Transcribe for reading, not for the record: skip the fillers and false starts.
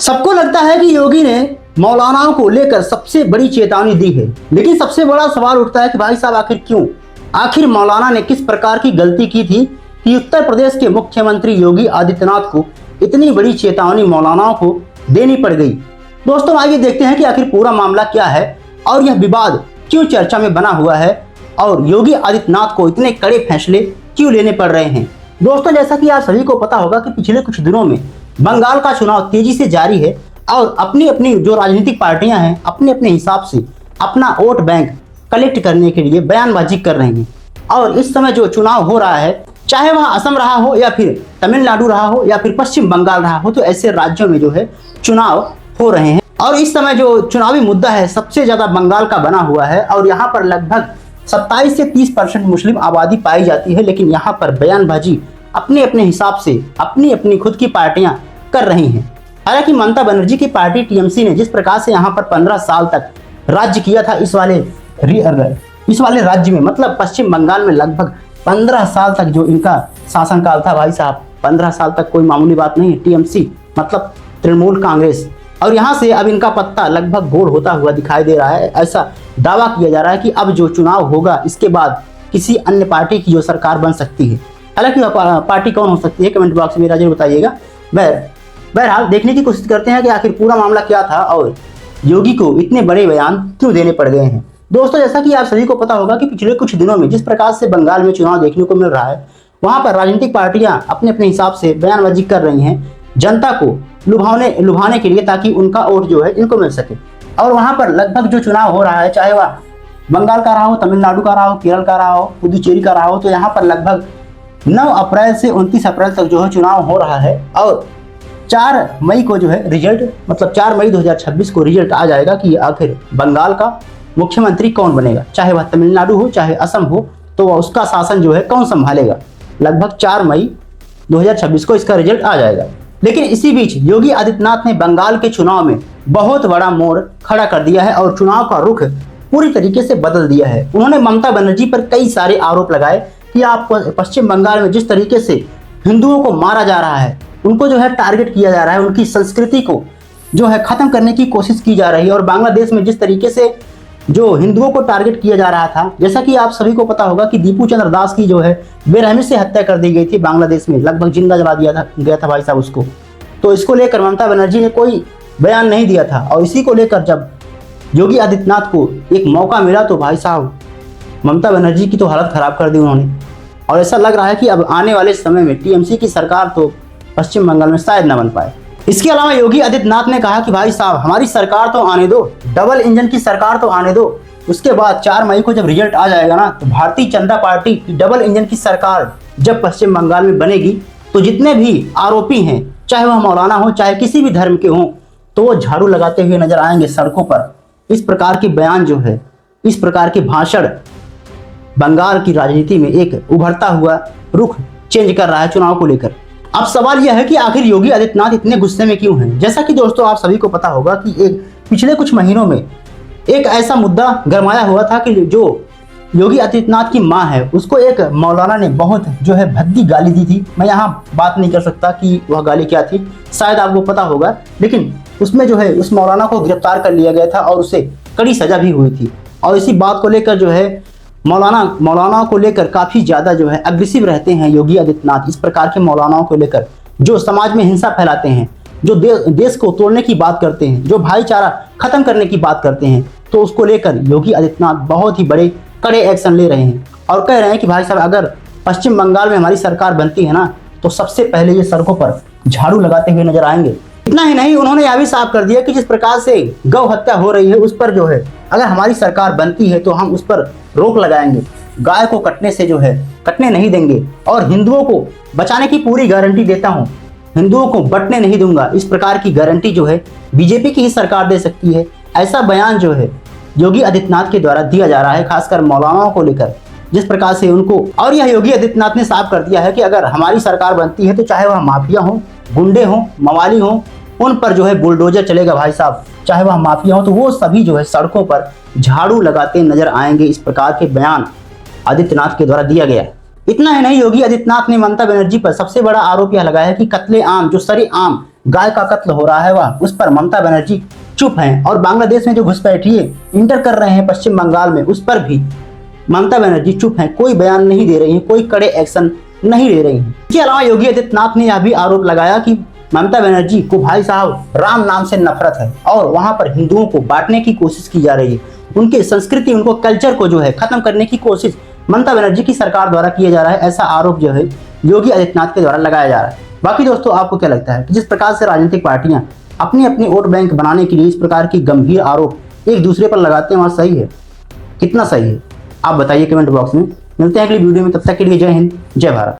सबको लगता है कि योगी ने मौलानाओं को लेकर सबसे बड़ी चेतावनी दी है, लेकिन सबसे बड़ा सवाल उठता है कि भाई साहब आखिर क्यों? आखिर मौलाना ने किस प्रकार की गलती की थी कि उत्तर प्रदेश के मुख्यमंत्री योगी आदित्यनाथ को इतनी बड़ी चेतावनी मौलानाओं को देनी पड़ गई? दोस्तों आइए देखते हैं कि आखिर पूरा मामला क्या है और यह विवाद क्यों चर्चा में बना हुआ है और योगी आदित्यनाथ को इतने कड़े फैसले क्यों लेने पड़ रहे हैं। दोस्तों जैसा कि आप सभी को पता होगा कि पिछले कुछ दिनों में बंगाल का चुनाव तेजी से जारी है और अपनी अपनी जो राजनीतिक पार्टियां हैं अपने अपने हिसाब से अपना वोट बैंक कलेक्ट करने के लिए बयानबाजी कर रहे हैं। और इस समय जो चुनाव हो रहा है, चाहे वह असम रहा हो या फिर तमिलनाडु रहा हो या फिर पश्चिम बंगाल रहा हो, तो ऐसे राज्यों में जो है चुनाव हो रहे हैं। और इस समय जो चुनावी मुद्दा है सबसे ज्यादा बंगाल का बना हुआ है और यहाँ पर लगभग 27 से 30% मुस्लिम आबादी पाई जाती है, लेकिन यहाँ पर बयानबाजी अपने अपने हिसाब से अपनी अपनी खुद की पार्टियां कर रही हैं। हालांकि ममता बनर्जी की पार्टी टीएमसी ने जिस प्रकार से यहाँ पर 15 साल तक राज्य किया था इस वाले राज्य में, मतलब पश्चिम बंगाल में लगभग 15 साल तक जो इनका शासनकाल था, भाई साहब 15 साल तक कोई मामूली बात नहीं है। टीएमसी मतलब तृणमूल कांग्रेस, और यहाँ से अब इनका पत्ता लगभग गोल होता हुआ दिखाई दे रहा है। ऐसा दावा किया जा रहा है कि अब जो चुनाव होगा इसके बाद किसी अन्य पार्टी की जो सरकार बन सकती है। हालांकि वह पार्टी कौन हो सकती है कमेंट बॉक्स में जरूर बताइएगा। बहरहाल देखने की कोशिश करते हैं कि आखिर पूरा मामला क्या था और योगी को इतने बड़े बयान क्यों देने पड़ गए हैं। दोस्तों जैसा कि आप सभी को पता होगा कि पिछले कुछ दिनों में जिस प्रकार से बंगाल में चुनाव देखने को मिल रहा है, वहां पर राजनीतिक पार्टियां अपने अपने हिसाब से बयानबाजी कर रही हैं जनता को लुभाने के लिए, ताकि उनका वोट जो है इनको मिल सके। और वहां पर लगभग जो चुनाव हो रहा है, चाहे वह बंगाल का रहा हो, तमिलनाडु का रहा हो, केरल का रहा हो, पुदुचेरी का रहा हो, तो यहाँ पर लगभग 9 अप्रैल से 29 अप्रैल तक जो है चुनाव हो रहा है। और 4 मई को जो है रिजल्ट, मतलब 4 मई 2026 को रिजल्ट आ जाएगा कि आखिर बंगाल का मुख्यमंत्री कौन बनेगा, चाहे वह तमिलनाडु हो चाहे असम हो, तो उसका शासन जो है कौन संभालेगा। लगभग 4 मई 2026 को इसका रिजल्ट आ जाएगा। लेकिन इसी बीच योगी आदित्यनाथ ने बंगाल के चुनाव में बहुत बड़ा मोड़ खड़ा कर दिया है और चुनाव का रुख पूरी तरीके से बदल दिया है। उन्होंने ममता बनर्जी पर कई सारे आरोप लगाए कि आप पश्चिम बंगाल में जिस तरीके से हिंदुओं को मारा जा रहा है, उनको जो है टारगेट किया जा रहा है, उनकी संस्कृति को जो है खत्म करने की कोशिश की जा रही है। और बांग्लादेश में जिस तरीके से जो हिंदुओं को टारगेट किया जा रहा था, जैसा कि आप सभी को पता होगा कि दीपू चंद्र दास की जो है बेरहमी से हत्या कर दी गई थी बांग्लादेश में, लगभग जिंदा जला गया था भाई साहब उसको। तो इसको लेकर ममता बनर्जी ने कोई बयान नहीं दिया था और इसी को लेकर जब योगी आदित्यनाथ को एक मौका मिला तो भाई साहब ममता बनर्जी की तो हालत खराब कर दी उन्होंने। और ऐसा लग रहा है कि अब आने वाले समय में टीएमसी की सरकार तो पश्चिम बंगाल में शायद न बन पाए। इसके अलावा योगी आदित्यनाथ ने कहा कि भाई साहब हमारी सरकार तो आने दो, डबल इंजन की सरकार तो आने दो, उसके बाद 4 मई को जब रिजल्ट आ जाएगा ना, तो भारतीय जनता पार्टी की डबल इंजन की सरकार जब पश्चिम बंगाल में बनेगी, तो जितने भी आरोपी हैं, चाहे वह मौलाना हो चाहे किसी भी धर्म के हों, तो वो झाड़ू लगाते हुए नजर आएंगे सड़कों पर। इस प्रकार के बयान जो है, इस प्रकार के भाषण बंगाल की राजनीति में एक उभरता हुआ रुख चेंज कर रहा है चुनाव को लेकर। अब सवाल यह है कि आखिर योगी आदित्यनाथ इतने गुस्से में क्यों हैं। जैसा कि दोस्तों आप सभी को पता होगा कि एक पिछले कुछ महीनों में एक ऐसा मुद्दा गरमाया हुआ था कि जो योगी आदित्यनाथ की मां है उसको एक मौलाना ने बहुत जो है भद्दी गाली दी थी। मैं यहाँ बात नहीं कर सकता कि वह गाली क्या थी, शायद आपको पता होगा, लेकिन उसमें जो है उस मौलाना को गिरफ्तार कर लिया गया था और उसे कड़ी सजा भी हुई थी। और इसी बात को लेकर जो है मौलाना को लेकर काफी ज्यादा जो है अग्रेसिव रहते हैं योगी आदित्यनाथ। इस प्रकार के मौलानाओं को लेकर जो समाज में हिंसा फैलाते हैं, जो देश को तोड़ने की बात करते हैं, जो भाईचारा खत्म करने की बात करते हैं, तो उसको लेकर योगी आदित्यनाथ बहुत ही बड़े कड़े एक्शन ले रहे हैं और कह रहे हैं कि भाई साहब अगर पश्चिम बंगाल में हमारी सरकार बनती है ना, तो सबसे पहले ये सड़कों पर झाड़ू लगाते हुए नजर आएंगे। इतना ही नहीं, उन्होंने यह भी साफ कर दिया कि जिस प्रकार से गौ हत्या हो रही है उस पर जो है अगर हमारी सरकार बनती है तो हम उस पर रोक लगाएंगे, गाय को कटने से जो है कटने नहीं देंगे और हिंदुओं को बचाने की पूरी गारंटी देता हूँ, हिंदुओं को बटने नहीं दूंगा। इस प्रकार की गारंटी जो है बीजेपी की ही सरकार दे सकती है। ऐसा बयान जो है योगी आदित्यनाथ के द्वारा दिया जा रहा है, खासकर मौलानाओं को लेकर, जिस प्रकार से उनको। और यह योगी आदित्यनाथ ने साफ कर दिया है कि अगर हमारी सरकार बनती है तो चाहे वह माफिया हो, गुंडे हो, मवाली हो, उन पर जो है बुलडोजर चलेगा भाई साहब। चाहे वह माफिया हो तो वो सभी जो है सड़कों पर झाड़ू लगाते नजर आएंगे। इस प्रकार के बयान आदित्यनाथ के द्वारा दिया गया है। इतना ही नहीं, योगी आदित्यनाथ ने ममता बनर्जी पर सबसे बड़ा आरोप यह लगाया है कि कत्ले आम जो सरेआम गाय का कत्ल हो रहा है वह, उस पर ममता बनर्जी चुप हैं। और बांग्लादेश में जो घुसपैठिए इंटर कर रहे हैं पश्चिम बंगाल में, उस पर भी ममता बनर्जी चुप हैं, कोई बयान नहीं दे रही हैं, कोई कड़े एक्शन नहीं ले रही हैं। इसके अलावा योगी आदित्यनाथ ने यह भी आरोप लगाया कि ममता बनर्जी को भाई साहब राम नाम से नफरत है और वहां पर हिंदुओं को बांटने की कोशिश की जा रही है, उनके संस्कृति उनको कल्चर को जो है खत्म करने की कोशिश ममता बनर्जी की सरकार द्वारा किया जा रहा है। ऐसा आरोप जो है योगी आदित्यनाथ के द्वारा लगाया जा रहा है। बाकी दोस्तों आपको क्या लगता है कि जिस प्रकार से राजनीतिक पार्टियां अपनी अपनी वोट बैंक बनाने के लिए इस प्रकार की गंभीर आरोप एक दूसरे पर लगाते हैं, वहां सही है? कितना सही है आप बताइए कमेंट बॉक्स में। मिलते हैं अगली वीडियो में, तब तक के लिए जय हिंद जय भारत।